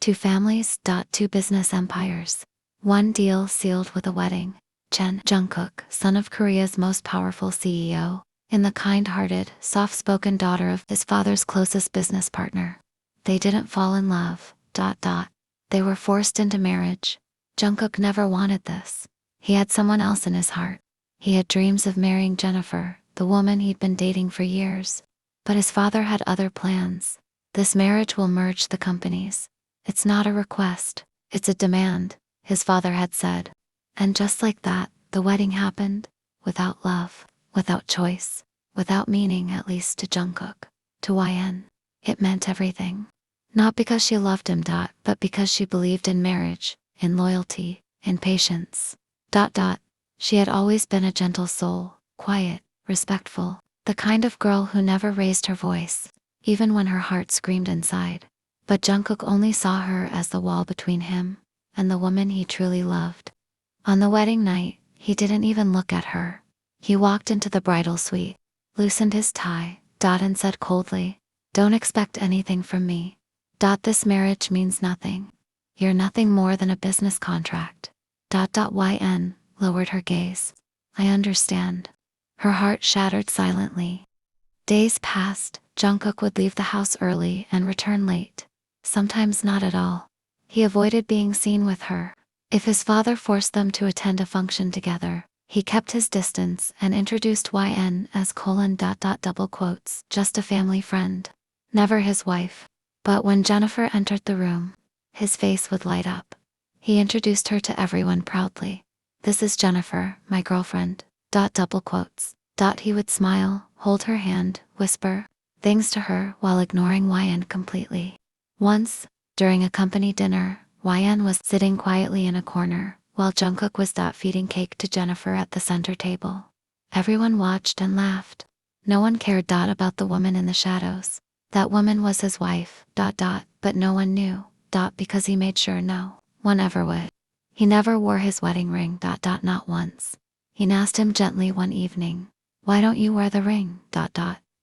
Two families. Two business empires. One deal sealed with a wedding. Jungkook, son of Korea's most powerful CEO, and the kind-hearted, soft-spoken daughter of his father's closest business partner. They didn't fall in love. They were forced into marriage. Jungkook never wanted this. He had someone else in his heart. He had dreams of marrying Jennifer, the woman he'd been dating for years. But his father had other plans. This marriage will merge the companies. It's not a request, it's a demand, his father had said. And just like that, the wedding happened, without love, without choice, without meaning, at least to Jungkook. To YN, it meant everything. Not because she loved him, but because she believed in marriage, in loyalty, in patience. She had always been a gentle soul, quiet, respectful, the kind of girl who never raised her voice, even when her heart screamed inside. But Jungkook only saw her as the wall between him and the woman he truly loved. On the wedding night, he didn't even look at her. He walked into the bridal suite, loosened his tie, and said coldly, "Don't expect anything from me. This marriage means nothing. You're nothing more than a business contract." YN lowered her gaze. "I understand." Her heart shattered silently. Days passed. Jungkook would leave the house early and return late. Sometimes not at all. He avoided being seen with her. If his father forced them to attend a function together, he kept his distance and introduced YN as : just a family friend. Never his wife. But when Jennifer entered the room, his face would light up. He introduced her to everyone proudly. "This is Jennifer, my girlfriend. . He would smile, hold her hand, whisper things to her while ignoring YN completely. Once, during a company dinner, YN was sitting quietly in a corner, while Jungkook was feeding cake to Jennifer at the center table. Everyone watched and laughed. No one cared about the woman in the shadows. That woman was his wife. But no one knew. Because he made sure no one ever would. He never wore his wedding ring. Not once. He asked him gently one evening, "Why don't you wear the ring?"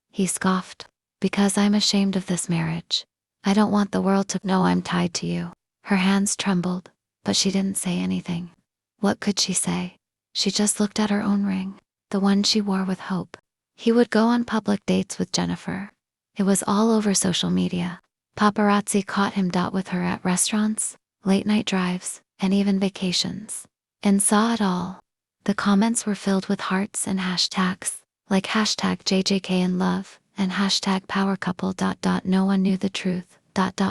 He scoffed. "Because I'm ashamed of this marriage. I don't want the world to know I'm tied to you." Her hands trembled, but she didn't say anything. What could she say? She just looked at her own ring, the one she wore with hope. He would go on public dates with Jennifer. It was all over social media. Paparazzi caught him with her at restaurants, late-night drives, and even vacations. And saw it all. The comments were filled with hearts and hashtags, like #JJKinLove and #PowerCouple. No one knew the truth.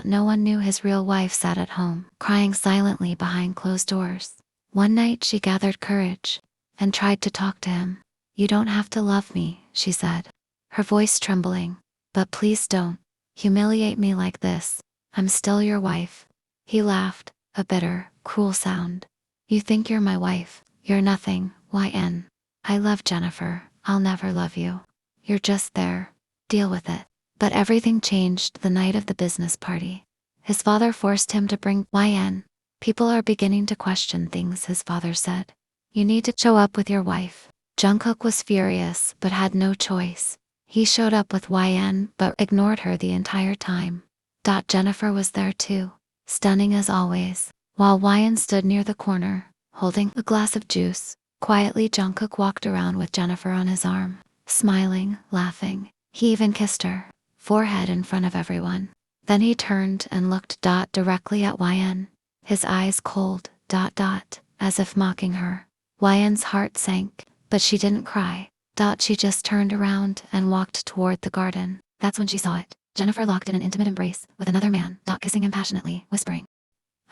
No one knew his real wife sat at home, crying silently behind closed doors. One night she gathered courage and tried to talk to him. "You don't have to love me," she said, her voice trembling. "But please don't humiliate me like this. I'm still your wife." He laughed, a bitter, cruel sound. "You think you're my wife. You're nothing, YN. I love Jennifer. I'll never love you. You're just there. Deal with it." But everything changed the night of the business party. His father forced him to bring YN. "People are beginning to question things," his father said. "You need to show up with your wife." Jungkook was furious, but had no choice. He showed up with YN, but ignored her the entire time. Jennifer was there too, stunning as always. While YN stood near the corner, holding a glass of juice, quietly Jungkook walked around with Jennifer on his arm, smiling, laughing. He even kissed her forehead in front of everyone. Then he turned and looked directly at YN, his eyes cold, as if mocking her. YN's heart sank, but she didn't cry. She just turned around and walked toward the garden. That's when she saw it. Jennifer locked in an intimate embrace with another man, kissing him passionately, whispering,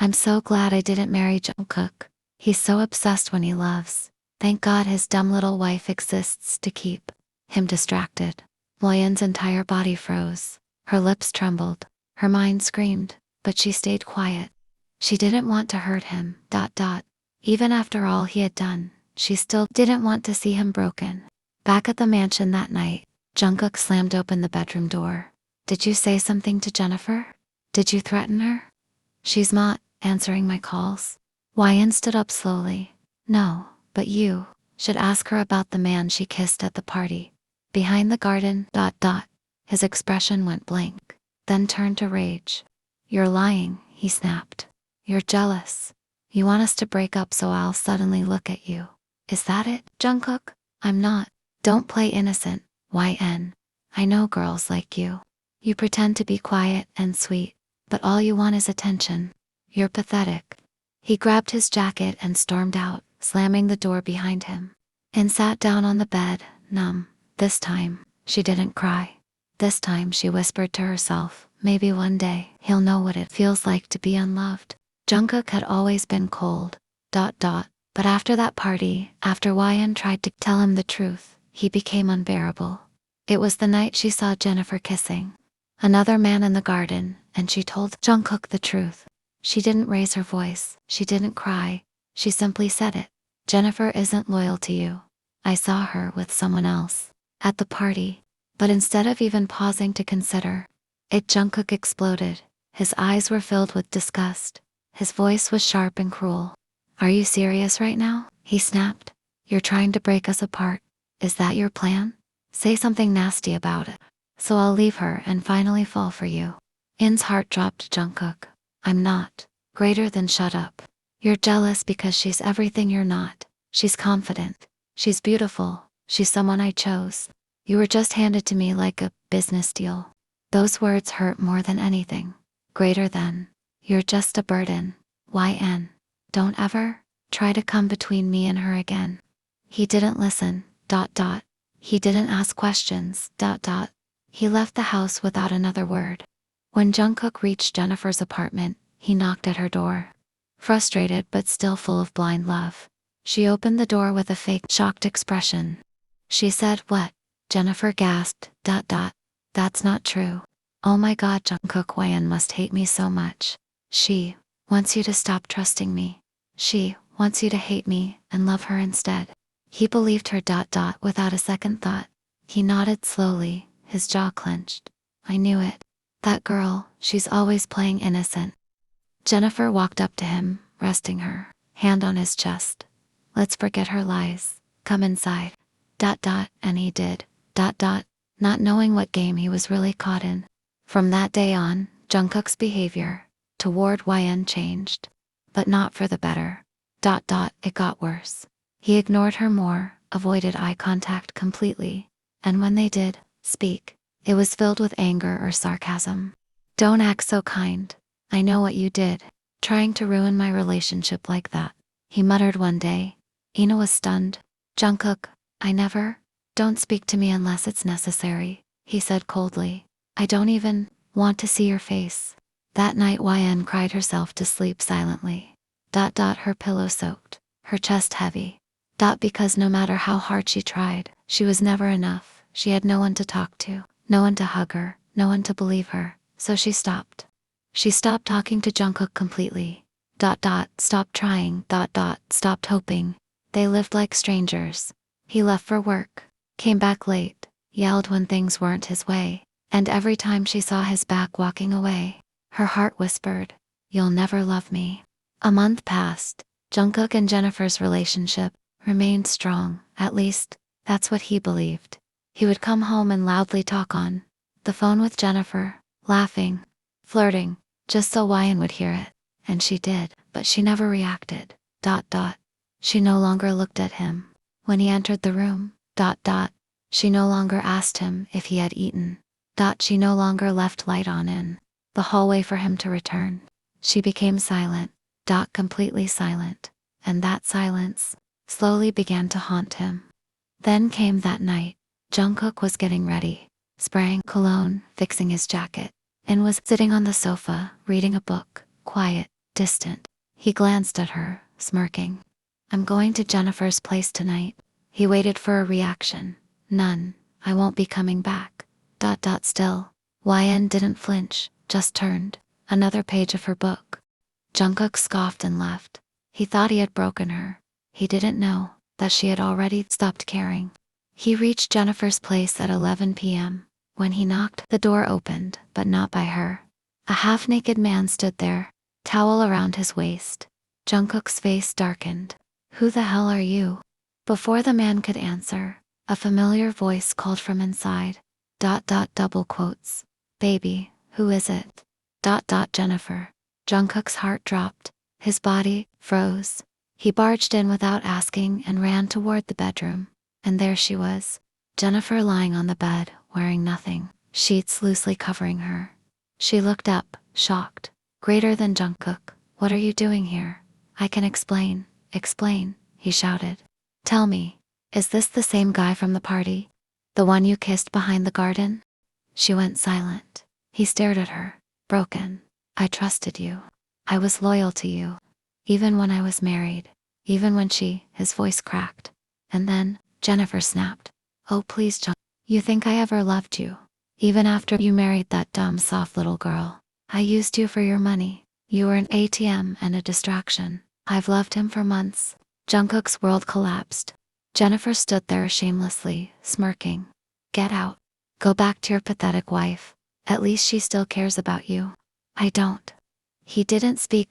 "I'm so glad I didn't marry Jungkook. He's so obsessed when he loves. Thank God his dumb little wife exists to keep him distracted." YN's entire body froze. Her lips trembled. Her mind screamed, but she stayed quiet. She didn't want to hurt him. Even after all he had done, she still didn't want to see him broken. Back at the mansion that night, Jungkook slammed open the bedroom door. "Did you say something to Jennifer? Did you threaten her?" "She's not answering my calls." YN stood up slowly. "No, but you should ask her about the man she kissed at the party behind the garden. His expression went blank, then turned to rage. "You're lying," he snapped. You're jealous. You want us to break up so I'll suddenly look at you. Is that it, Jungkook? I'm not. Don't play innocent, YN. I know girls like you. You pretend to be quiet and sweet, but all you want is attention. You're pathetic. He grabbed his jacket and stormed out, slamming the door behind him. And sat down on the bed, numb. This time, she didn't cry. This time she whispered to herself, maybe one day he'll know what it feels like to be unloved. Jungkook had always been cold. But after that party, after YN tried to tell him the truth, he became unbearable. It was the night she saw Jennifer kissing another man in the garden, and she told Jungkook the truth. She didn't raise her voice, she didn't cry, she simply said it. Jennifer isn't loyal to you. I saw her with someone else at the party. But instead of even pausing to consider it, Jungkook exploded. His eyes were filled with disgust. His voice was sharp and cruel. Are you serious right now? He snapped. You're trying to break us apart. Is that your plan? Say something nasty about it, so I'll leave her and finally fall for you. In's heart dropped. Jungkook, I'm not. Greater than shut up. You're jealous because she's everything you're not. She's confident. She's beautiful. She's someone I chose. You were just handed to me like a business deal. Those words hurt more than anything. Greater than. You're just a burden. YN. Don't ever try to come between me and her again. He didn't listen. He didn't ask questions. He left the house without another word. When Jungkook reached Jennifer's apartment, he knocked at her door. Frustrated but still full of blind love. She opened the door with a fake, shocked expression. She said, "What?" Jennifer gasped. That's not true. Oh my god, Jungkook YN must hate me so much. She wants you to stop trusting me. She wants you to hate me and love her instead. He believed her. Without a second thought. He nodded slowly, his jaw clenched. I knew it. That girl, she's always playing innocent. Jennifer walked up to him, resting her hand on his chest. Let's forget her lies. Come inside. And he did. Not knowing what game he was really caught in. From that day on, Jungkook's behavior toward YN changed. But not for the better. It got worse. He ignored her more, avoided eye contact completely. And when they did speak, it was filled with anger or sarcasm. Don't act so kind. I know what you did. Trying to ruin my relationship like that. He muttered one day. Ina was stunned. Jungkook, I never. Don't speak to me unless it's necessary, he said coldly. I don't even want to see your face. That night YN cried herself to sleep silently. Her pillow soaked, her chest heavy. Because no matter how hard she tried, she was never enough. She had no one to talk to, no one to hug her, no one to believe her, so she stopped. She stopped talking to Jungkook completely. Stopped trying. Stopped hoping. They lived like strangers. He left for work, came back late, yelled when things weren't his way, and every time she saw his back walking away, her heart whispered, you'll never love me. A month passed. Jungkook and Jennifer's relationship remained strong, at least, that's what he believed. He would come home and loudly talk on the phone with Jennifer, laughing, flirting, just so YN would hear it. And she did, but she never reacted. She no longer looked at him. When he entered the room, she no longer asked him if he had eaten. She no longer left light on in the hallway for him to return. She became silent. Completely silent. And that silence slowly began to haunt him. Then came that night. Jungkook was getting ready, spraying cologne, fixing his jacket, and was sitting on the sofa, reading a book, quiet, distant. He glanced at her, smirking. I'm going to Jennifer's place tonight. He waited for a reaction. None. I won't be coming back. Still. YN didn't flinch, just turned another page of her book. Jungkook scoffed and left. He thought he had broken her. He didn't know that she had already stopped caring. He reached Jennifer's place at 11 p.m. When he knocked, the door opened, but not by her. A half-naked man stood there, towel around his waist. Jungkook's face darkened. Who the hell are you? Before the man could answer, a familiar voice called from inside. Double quotes. Baby, who is it? Jennifer. Jungkook's heart dropped. His body froze. He barged in without asking and ran toward the bedroom. And there she was, Jennifer lying on the bed, wearing nothing, sheets loosely covering her. She looked up, shocked. Greater than Jungkook. "What are you doing here? I can explain." "Explain," he shouted. "Tell me, is this the same guy from the party? The one you kissed behind the garden?" She went silent. He stared at her, broken. "I trusted you. I was loyal to you. Even when I was married. Even when his voice cracked. And then, Jennifer snapped. "Oh please, John. You think I ever loved you? Even after you married that dumb soft little girl. I used you for your money. You were an ATM and a distraction. I've loved him for months." Jungkook's world collapsed. Jennifer stood there shamelessly, smirking. "Get out. Go back to your pathetic wife. At least she still cares about you." "I don't." He didn't speak.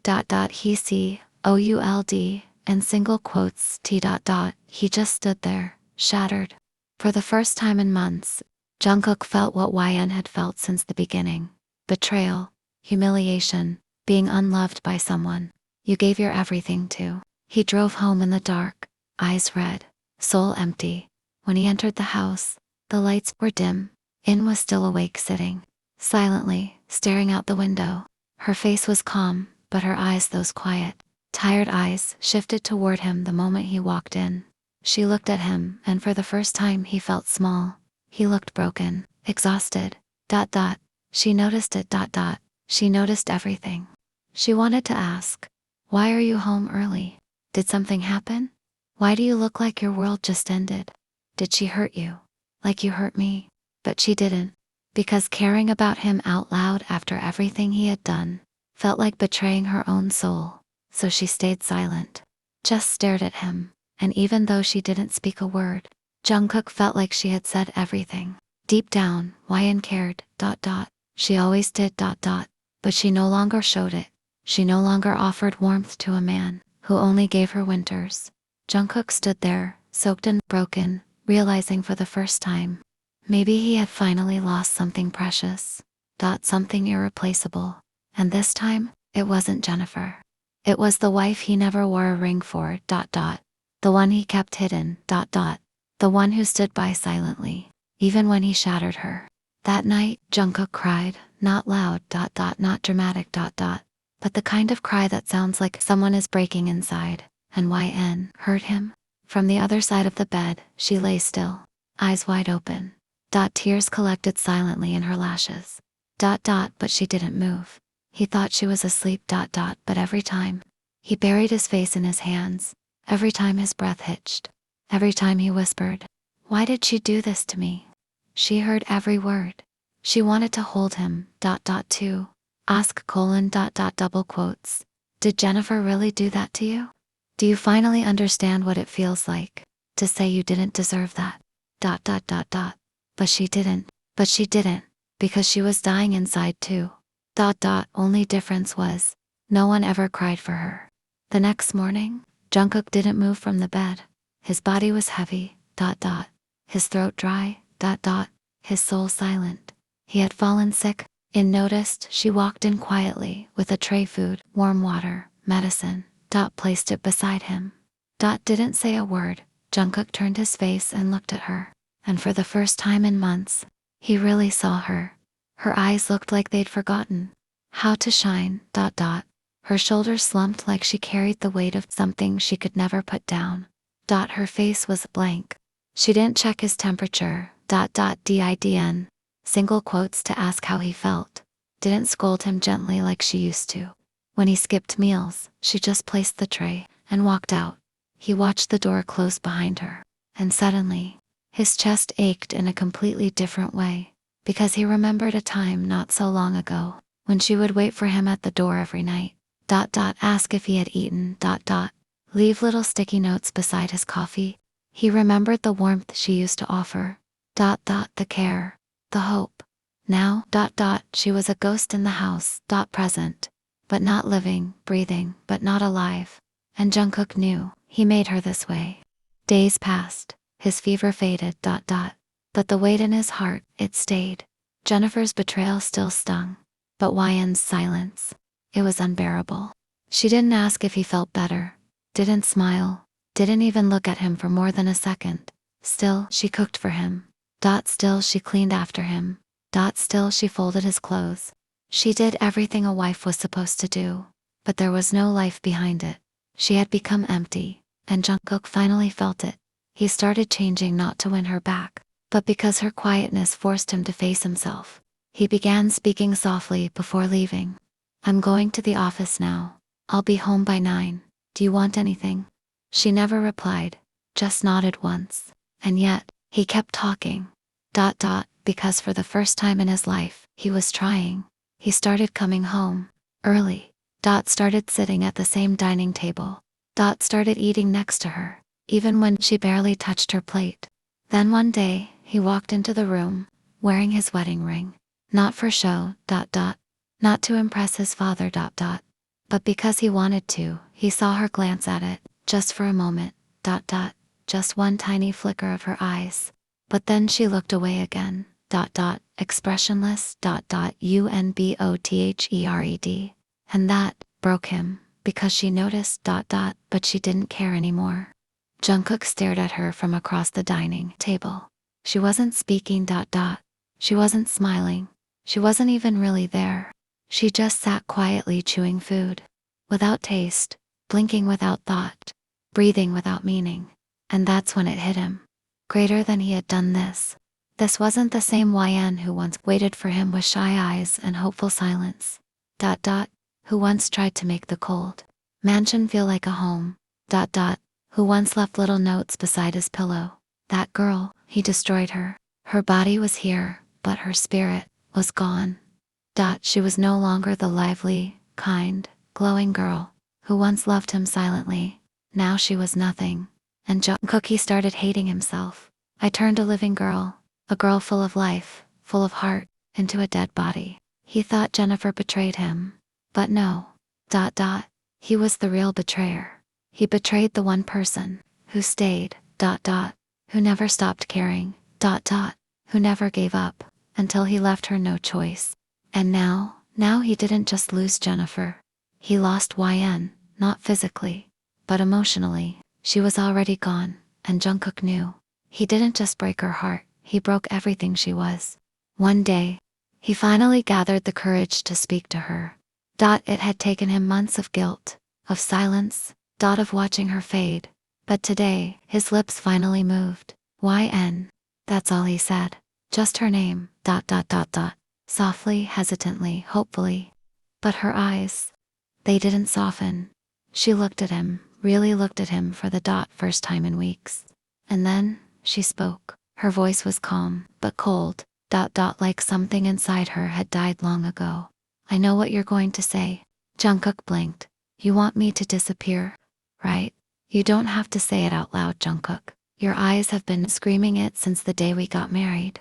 He could, and single quotes t. He just stood there, shattered. For the first time in months, Jungkook felt what YN had felt since the beginning. Betrayal, humiliation, being unloved by someone you gave your everything to. He drove home in the dark, eyes red, soul empty. When he entered the house, the lights were dim. In was still awake, sitting silently, staring out the window. Her face was calm, but her eyes, those quiet, tired eyes, shifted toward him the moment he walked in. She looked at him, and for the first time he felt small. He looked broken, exhausted. She noticed it. She noticed everything. She wanted to ask, "Why are you home early? Did something happen? Why do you look like your world just ended? Did she hurt you? Like you hurt me?" But she didn't. Because caring about him out loud after everything he had done felt like betraying her own soul. So she stayed silent, just stared at him. And even though she didn't speak a word, Jungkook felt like she had said everything. Deep down, YN cared. She always did. But she no longer showed it. She no longer offered warmth to a man who only gave her winters. Jungkook stood there, soaked and broken, realizing for the first time, maybe he had finally lost something precious. Something irreplaceable. And this time, it wasn't Jennifer. It was the wife he never wore a ring for. The one he kept hidden. The one who stood by silently, even when he shattered her. That night, Jungkook cried, not loud. Not dramatic. But the kind of cry that sounds like someone is breaking inside. And YN heard him. From the other side of the bed, she lay still, eyes wide open. Tears collected silently in her lashes. But she didn't move. He thought she was asleep. But every time he buried his face in his hands, every time his breath hitched, every time he whispered, "Why did she do this to me?" She heard every word. She wanted to hold him. To ask : double quotes. "Did Jennifer really do that to you? Do you finally understand what it feels like to say you didn't deserve that?" But she didn't. But she didn't, because she was dying inside too. Only difference was, no one ever cried for her. The next morning, Jungkook didn't move from the bed. His body was heavy. His throat dry. His soul silent. He had fallen sick. In noticed, she walked in quietly with a tray, food, warm water, medicine. Placed it beside him. Didn't say a word. Jungkook turned his face and looked at her. And for the first time in months, he really saw her. Her eyes looked like they'd forgotten how to shine. Her shoulders slumped like she carried the weight of something she could never put down. Her face was blank. She didn't check his temperature. Didn't. Single quotes to ask how he felt. Didn't scold him gently like she used to. When he skipped meals, she just placed the tray and walked out. He watched the door close behind her. And suddenly, his chest ached in a completely different way. Because he remembered a time not so long ago, when she would wait for him at the door every night. Ask if he had eaten. Leave little sticky notes beside his coffee. He remembered the warmth she used to offer. The care. The hope. Now, she was a ghost in the house. Present. But not living, breathing, but not alive. And Jungkook knew, he made her this way. Days passed. His fever faded. But the weight in his heart, it stayed. Jennifer's betrayal still stung. But YN's silence, It was unbearable. She didn't ask if he felt better, didn't smile, didn't even look at him for more than a second. Still, she cooked for him. Still, she cleaned after him. Still, she folded his clothes. She did everything a wife was supposed to do, but there was no life behind it. She had become empty, and Jungkook finally felt it. He started changing not to win her back, but because her quietness forced him to face himself. He began speaking softly before leaving. I'm going to the office now. I'll be home by 9. Do you want anything? She never replied, just nodded once. And yet, he kept talking. Because for the first time in his life, he was trying. He started coming home early. Started sitting at the same dining table. Started eating next to her, even when she barely touched her plate. Then one day, he walked into the room, wearing his wedding ring. Not for show, not to impress his father, but because he wanted to. He saw her glance at it, just for a moment, just one tiny flicker of her eyes. But then she looked away again, expressionless, unbotthered. And that broke him, because she noticed, but she didn't care anymore. Jungkook stared at her from across the dining table. She wasn't speaking, she wasn't smiling. She wasn't even really there. She just sat quietly chewing food, without taste, blinking without thought, breathing without meaning. And that's when it hit him. Greater than he had done this. This wasn't the same YN who once waited for him with shy eyes and hopeful silence. Who once tried to make the cold mansion feel like a home. Who once left little notes beside his pillow. That girl, he destroyed her. Her body was here, but her spirit was gone. She was no longer the lively, kind, glowing girl who once loved him silently. Now she was nothing. And Jungkook, he started hating himself. I turned a living girl, a girl full of life, full of heart, into a dead body. He thought Jennifer betrayed him. But no. He was the real betrayer. He betrayed the one person who stayed, who never stopped caring, who never gave up, until he left her no choice. And now he didn't just lose Jennifer. He lost YN, not physically, but emotionally. She was already gone, and Jungkook knew. He didn't just break her heart, he broke everything she was. One day, he finally gathered the courage to speak to her. It had taken him months of guilt, of silence, of watching her fade. But today, his lips finally moved. YN. That's all he said. Just her name, softly, hesitantly, hopefully. But her eyes, they didn't soften. She looked at him, really looked at him for the first time in weeks. And then, she spoke. Her voice was calm, but cold, like something inside her had died long ago. I know what you're going to say. Jungkook blinked. You want me to disappear, right? You don't have to say it out loud, Jungkook. Your eyes have been screaming it since the day we got married.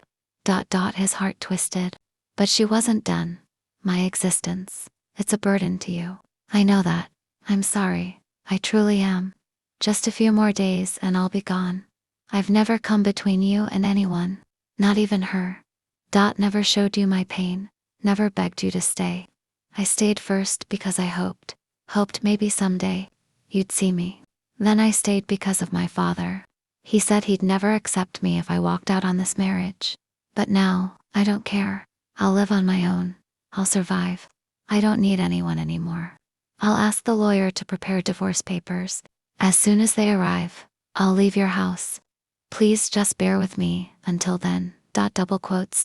His heart twisted. But she wasn't done. My existence, it's a burden to you. I know that. I'm sorry. I truly am. Just a few more days and I'll be gone. I've never come between you and anyone. Not even her. Never showed you my pain. Never begged you to stay. I stayed first because I hoped maybe someday you'd see me. Then I stayed because of my father. He said he'd never accept me if I walked out on this marriage. But now, I don't care. I'll live on my own. I'll survive. I don't need anyone anymore. I'll ask the lawyer to prepare divorce papers. As soon as they arrive, I'll leave your house. Please just bear with me until then. Double quotes.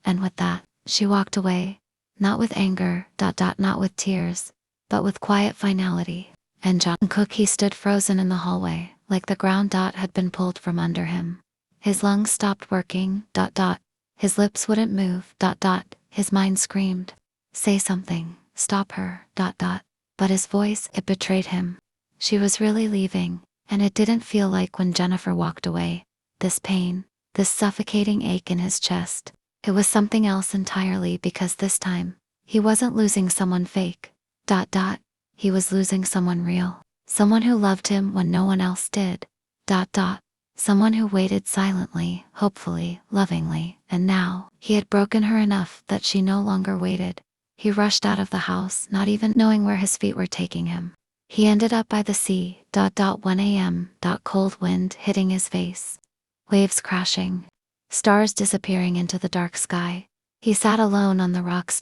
And with that, she walked away. Not with anger, not with tears, but with quiet finality. And Jungkook, he stood frozen in the hallway, like the ground had been pulled from under him. His lungs stopped working, his lips wouldn't move, his mind screamed. Say something, stop her, But his voice, it betrayed him. She was really leaving, and it didn't feel like when Jennifer walked away. This pain, this suffocating ache in his chest. It was something else entirely, because this time, he wasn't losing someone fake. He was losing someone real. Someone who loved him when no one else did. Someone who waited silently, hopefully, lovingly, and now, he had broken her enough that she no longer waited. He rushed out of the house, not even knowing where his feet were taking him. He ended up by the sea. 1 a.m. Cold wind hitting his face. Waves crashing. Stars disappearing into the dark sky. He sat alone on the rocks.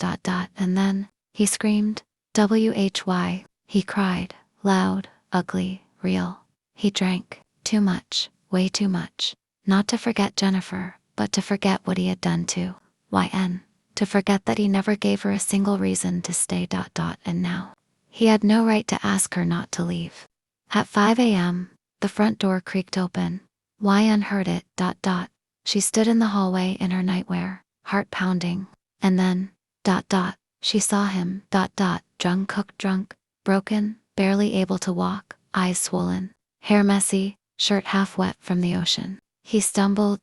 And then, he screamed. WHY. He cried. Loud, ugly, real. He drank. Too much. Way too much. Not to forget Jennifer, but to forget what he had done to YN. To forget that he never gave her a single reason to stay. And now, he had no right to ask her not to leave. At 5 a.m., the front door creaked open. YN heard it. She stood in the hallway in her nightwear, heart pounding. And then, she saw him. Jungkook drunk, broken, barely able to walk, eyes swollen, hair messy, shirt half wet from the ocean. He stumbled.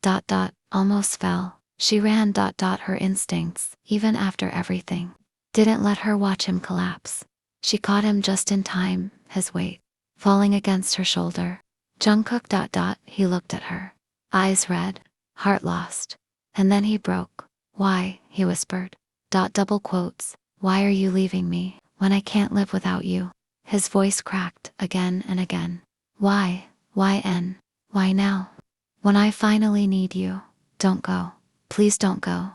Almost fell. She ran. Her instincts, even after everything, didn't let her watch him collapse. She caught him just in time, his weight falling against her shoulder. Jungkook. He looked at her, eyes red, heart lost. And then he broke. Why, he whispered. Double quotes. Why are you leaving me, when I can't live without you? His voice cracked again and again. Why? YN. Why now? When I finally need you. Don't go. Please don't go.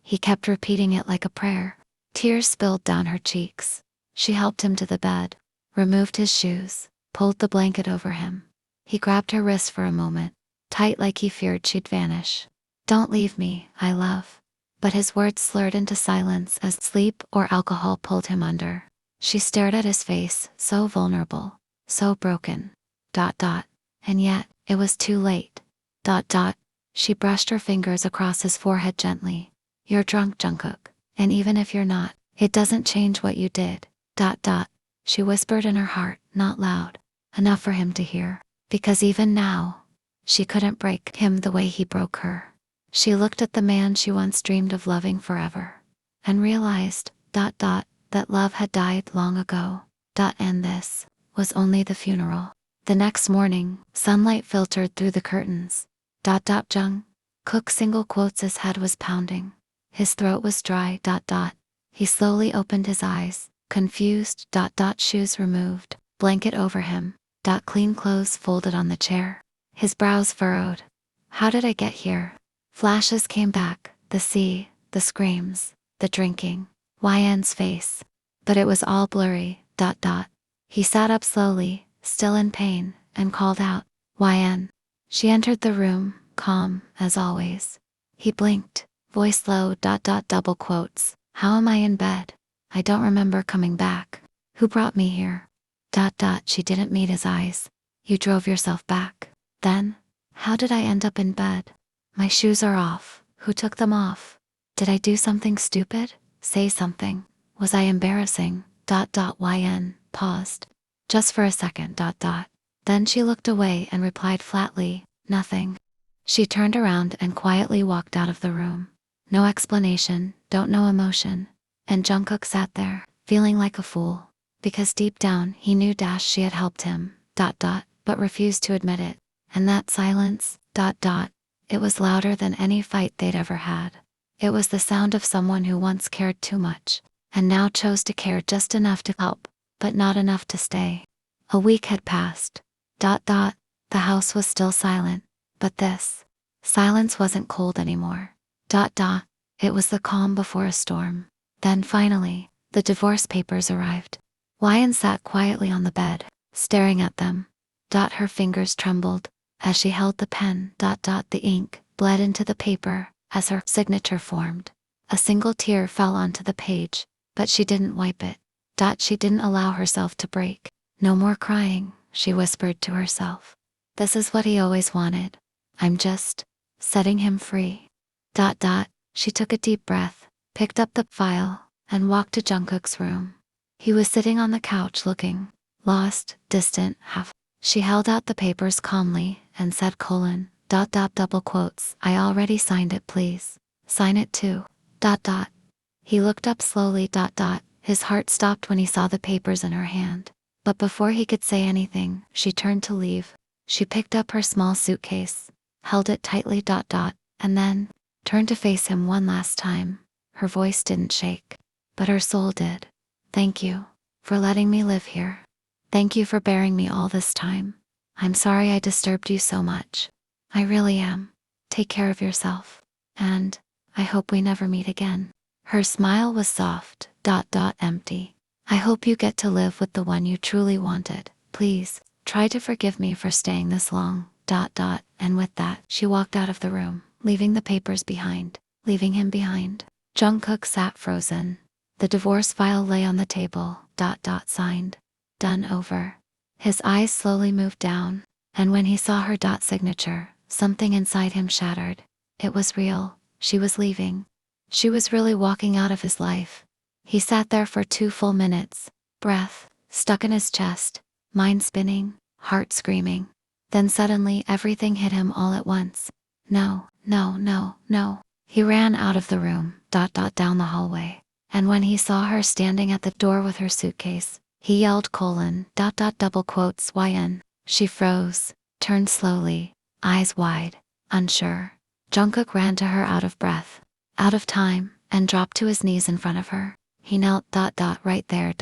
He kept repeating it like a prayer. Tears spilled down her cheeks. She helped him to the bed, removed his shoes, pulled the blanket over him. He grabbed her wrist for a moment, tight like he feared she'd vanish. Don't leave me, I love. But his words slurred into silence as sleep or alcohol pulled him under. She stared at his face, so vulnerable, so broken. And yet, it was too late. She brushed her fingers across his forehead gently. You're drunk, Jungkook. And even if you're not, it doesn't change what you did. She whispered in her heart, not loud enough for him to hear. Because even now, she couldn't break him the way he broke her. She looked at the man she once dreamed of loving forever. And realized, that love had died long ago. And this was only the funeral. The next morning, sunlight filtered through the curtains. Jungkook single quotes his head was pounding. His throat was dry. He slowly opened his eyes, confused. Shoes removed, blanket over him. Clean clothes folded on the chair. His brows furrowed. How did I get here? Flashes came back, the sea, the screams, the drinking, YN's face. But it was all blurry. He sat up slowly, still in pain, and called out, YN. She entered the room, calm, as always. He blinked, voice low. Double quotes. How am I in bed? I don't remember coming back. Who brought me here? She didn't meet his eyes. You drove yourself back. Then? How did I end up in bed? My shoes are off. Who took them off? Did I do something stupid? Say something. Was I embarrassing? YN paused. Just for a second. Then she looked away and replied flatly, nothing. She turned around and quietly walked out of the room. No explanation, no emotion. And Jungkook sat there, feeling like a fool. Because deep down he knew she had helped him. But refused to admit it. And that silence, it was louder than any fight they'd ever had. It was the sound of someone who once cared too much, and now chose to care just enough to help, but not enough to stay. A week had passed. The house was still silent, but this silence wasn't cold anymore. It was the calm before a storm. Then finally, the divorce papers arrived. YN sat quietly on the bed, staring at them. Her fingers trembled as she held the pen. The ink bled into the paper as her signature formed. A single tear fell onto the page, but she didn't wipe it. She didn't allow herself to break. No more crying, she whispered to herself. This is what he always wanted. I'm just setting him free. She took a deep breath, picked up the file, and walked to Jungkook's room. He was sitting on the couch looking lost, distant, half. She held out the papers calmly and said double quotes. I already signed it, please. Sign it too. He looked up slowly. His heart stopped when he saw the papers in her hand. But before he could say anything, she turned to leave. She picked up her small suitcase, held it tightly. And then turned to face him one last time. Her voice didn't shake. but her soul did. Thank you for letting me live here. Thank you for bearing me all this time. I'm sorry I disturbed you so much. I really am. Take care of yourself. And I hope we never meet again. Her smile was soft, empty. I hope you get to live with the one you truly wanted. Please, try to forgive me for staying this long, and with that, she walked out of the room, leaving the papers behind, leaving him behind. Jungkook sat frozen. The divorce file lay on the table, signed. Done over. His eyes slowly moved down, and when he saw her signature, something inside him shattered. It was real. She was leaving. She was really walking out of his life. He sat there for 2 full minutes, breath stuck in his chest, mind spinning, heart screaming. Then suddenly everything hit him all at once. No, no, no, no. He ran out of the room, down the hallway. And when he saw her standing at the door with her suitcase, he yelled : double quotes, YN. She froze, turned slowly, eyes wide, unsure. Jungkook ran to her out of breath, out of time, and dropped to his knees in front of her. He knelt right there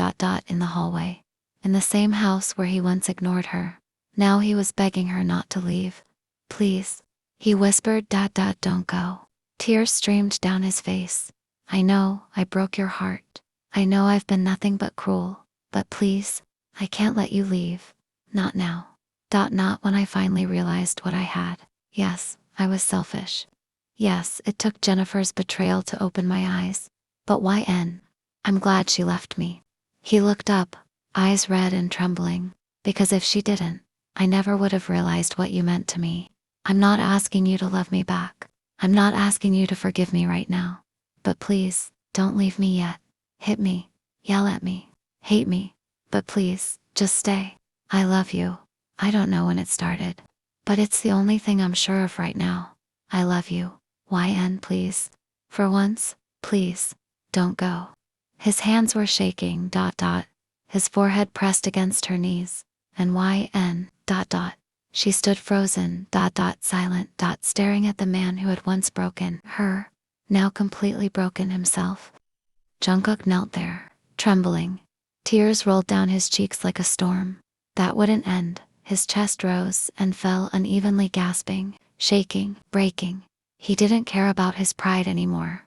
in the hallway. In the same house where he once ignored her. Now he was begging her not to leave. Please. He whispered don't go. Tears streamed down his face. I know, I broke your heart. I know I've been nothing but cruel. But please, I can't let you leave. Not now. Not when I finally realized what I had. Yes, I was selfish. Yes, it took Jennifer's betrayal to open my eyes. But YN. I'm glad she left me. He looked up, eyes red and trembling. Because if she didn't, I never would have realized what you meant to me. I'm not asking you to love me back. I'm not asking you to forgive me right now. But please, don't leave me yet. Hit me, yell at me, hate me. But please, just stay. I love you. I don't know when it started. But it's the only thing I'm sure of right now. I love you. YN, please. For once, please, don't go. His hands were shaking, his forehead pressed against her knees. And YN, she stood frozen, silent, staring at the man who had once broken her, now completely broken himself. Jungkook knelt there, trembling. Tears rolled down his cheeks like a storm. That wouldn't end. His chest rose and fell unevenly, gasping, shaking, breaking. He didn't care about his pride anymore.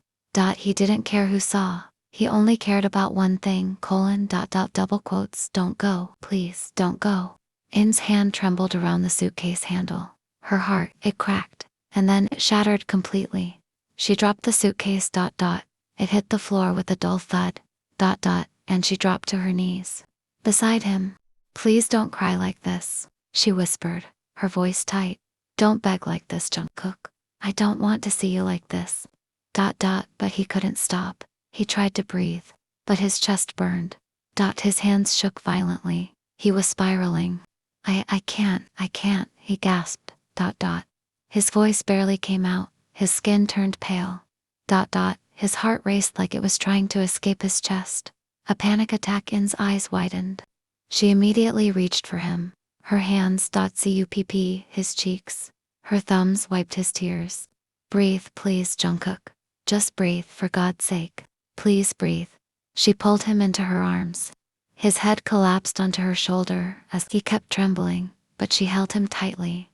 He didn't care who saw. He only cared about one thing, : double quotes, don't go, please, don't go. In's hand trembled around the suitcase handle. Her heart, it cracked, and then it shattered completely. She dropped the suitcase, it hit the floor with a dull thud, and she dropped to her knees. Beside him. Please don't cry like this, she whispered, her voice tight. Don't beg like this, Jungkook. I don't want to see you like this. But he couldn't stop. He tried to breathe, but his chest burned. His hands shook violently. He was spiraling. I can't, he gasped. His voice barely came out. His skin turned pale. His heart raced like it was trying to escape his chest. A panic attack. In's eyes widened. She immediately reached for him. Her hands cupped his cheeks. Her thumbs wiped his tears. Breathe, please, Jungkook. Just breathe, for God's sake. Please breathe. She pulled him into her arms. His head collapsed onto her shoulder as he kept trembling, but she held him tightly.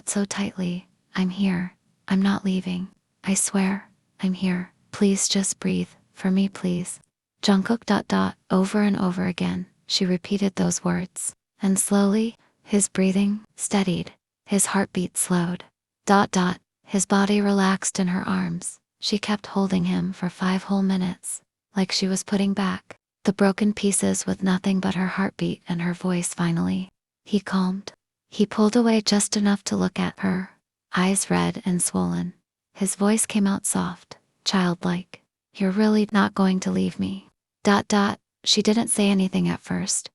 So tightly. I'm here. I'm not leaving. I swear, I'm here. Please just breathe, for me please. Jungkook. Over and over again, she repeated those words. And slowly, his breathing steadied. His heartbeat slowed. His body relaxed in her arms. She kept holding him for 5 whole minutes, like she was putting back the broken pieces with nothing but her heartbeat and her voice. Finally, he calmed. He pulled away just enough to look at her, eyes red and swollen. His voice came out soft, childlike. You're really not going to leave me. She didn't say anything at first.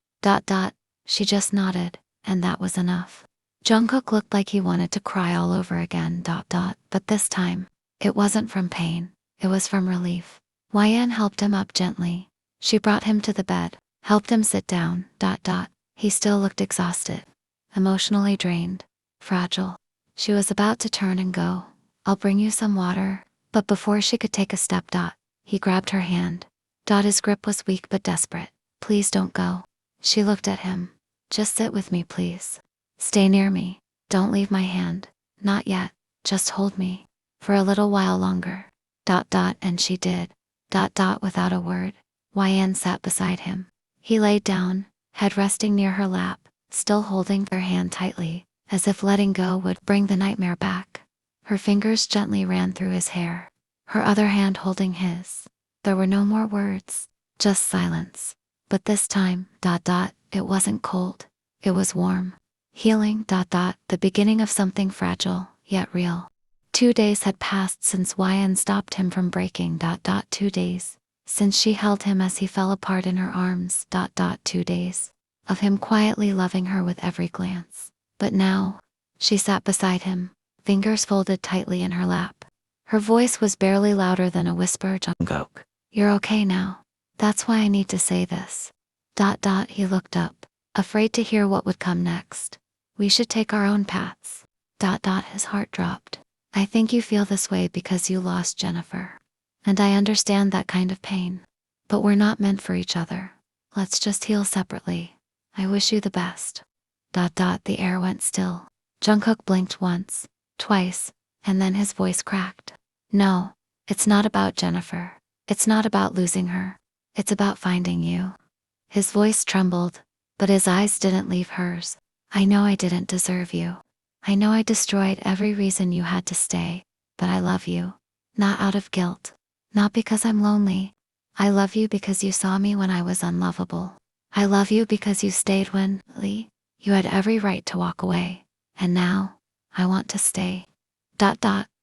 She just nodded, and that was enough. Jungkook looked like he wanted to cry all over again. But this time, it wasn't from pain, it was from relief. YN helped him up gently. She brought him to the bed, helped him sit down. He still looked exhausted, emotionally drained, fragile. She was about to turn and go. I'll bring you some water. But before she could take a step, he grabbed her hand. His grip was weak but desperate. Please don't go. She looked at him. Just sit with me, please. Stay near me. Don't leave my hand. Not yet. Just hold me. For a little while longer. And she did. Without a word. Yan sat beside him. He laid down, head resting near her lap, still holding her hand tightly, as if letting go would bring the nightmare back. Her fingers gently ran through his hair, her other hand holding his. There were no more words, just silence. But this time, it wasn't cold. It was warm. Healing, the beginning of something fragile, yet real. 2 days had passed since Yan stopped him from breaking, 2 days. Since she held him as he fell apart in her arms, 2 days. Of him quietly loving her with every glance. But now, she sat beside him, fingers folded tightly in her lap. Her voice was barely louder than a whisper. Jungkook, you're okay now. That's why I need to say this. He looked up, afraid to hear what would come next. We should take our own paths. His heart dropped. I think you feel this way because you lost Jennifer. And I understand that kind of pain. But we're not meant for each other. Let's just heal separately. I wish you the best. The air went still. Jungkook blinked once, twice, and then his voice cracked. No, it's not about Jennifer. It's not about losing her. It's about finding you. His voice trembled, but his eyes didn't leave hers. I know I didn't deserve you. I know I destroyed every reason you had to stay, but I love you. Not out of guilt. Not because I'm lonely. I love you because you saw me when I was unlovable. I love you because you stayed when, you had every right to walk away. And now, I want to stay.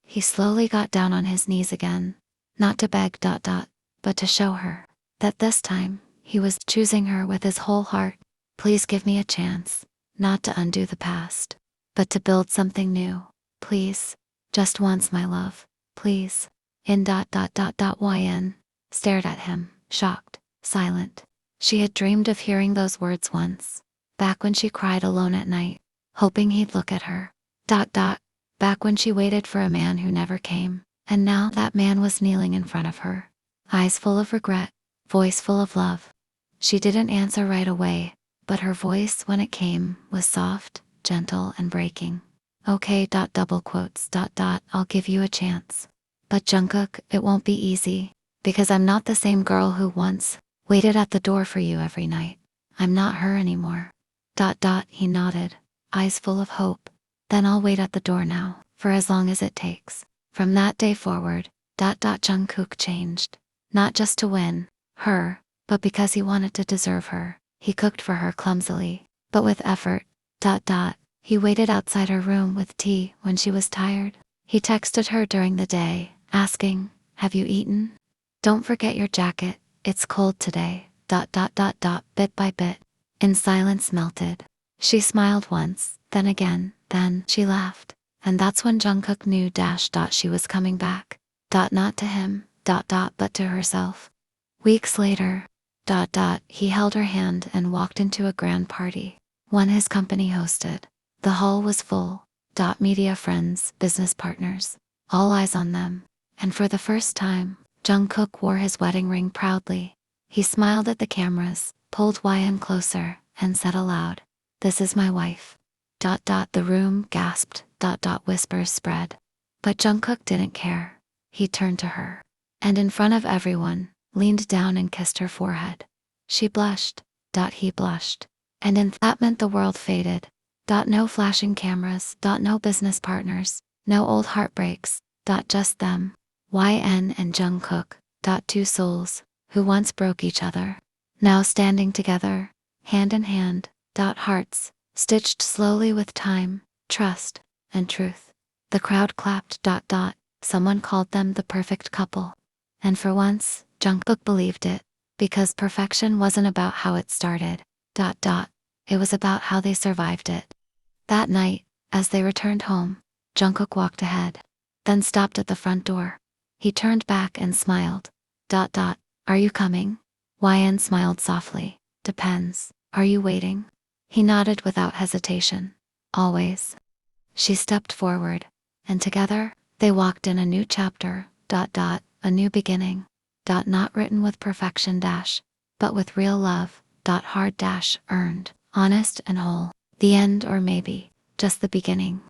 He slowly got down on his knees again. Not to beg, but to show her that this time, he was choosing her with his whole heart. Please give me a chance, not to undo the past, but to build something new. Please, just once, my love, please. Yan stared at him, shocked, silent. She had dreamed of hearing those words once, back when she cried alone at night, hoping he'd look at her. Back when she waited for a man who never came, and now that man was kneeling in front of her, eyes full of regret, voice full of love. She didn't answer right away, but her voice, when it came, was soft, gentle, and breaking. Okay, I'll give you a chance. But Jungkook, it won't be easy, because I'm not the same girl who once waited at the door for you every night. I'm not her anymore. He nodded, eyes full of hope. Then I'll wait at the door now, for as long as it takes. From that day forward, Jungkook changed. Not just to win her, but because he wanted to deserve her. He cooked for her clumsily, but with effort. He waited outside her room with tea when she was tired. He texted her during the day, asking, have you eaten? Don't forget your jacket, it's cold today. Bit by bit. In silence melted. She smiled once, then again, then she laughed. And that's when Jungkook knew she was coming back. Not to him, but to herself. Weeks later, he held her hand and walked into a grand party, one his company hosted. The hall was full. Media friends, business partners, all eyes on them. And for the first time, Jungkook wore his wedding ring proudly. He smiled at the cameras, pulled Yan closer, and said aloud, this is my wife. The room gasped. Whispers spread. But Jungkook didn't care. He turned to her. And in front of everyone, leaned down and kissed her forehead. She blushed. He blushed. And in that meant the world faded. No flashing cameras. No business partners. No old heartbreaks. Just them. Yan and Jungkook. Two souls, who once broke each other. Now standing together, hand in hand. Hearts, stitched slowly with time, trust, and truth. The crowd clapped. Someone called them the perfect couple. And for once, Jungkook believed it. Because perfection wasn't about how it started. It was about how they survived it. That night, as they returned home, Jungkook walked ahead, then stopped at the front door. He turned back and smiled. Are you coming? Yan smiled softly. Depends. Are you waiting? He nodded without hesitation. Always. She stepped forward, and together, they walked in a new chapter. A new beginning. Not written with perfection dash, but with real love. Hard dash earned, honest and whole. The end, or maybe just the beginning.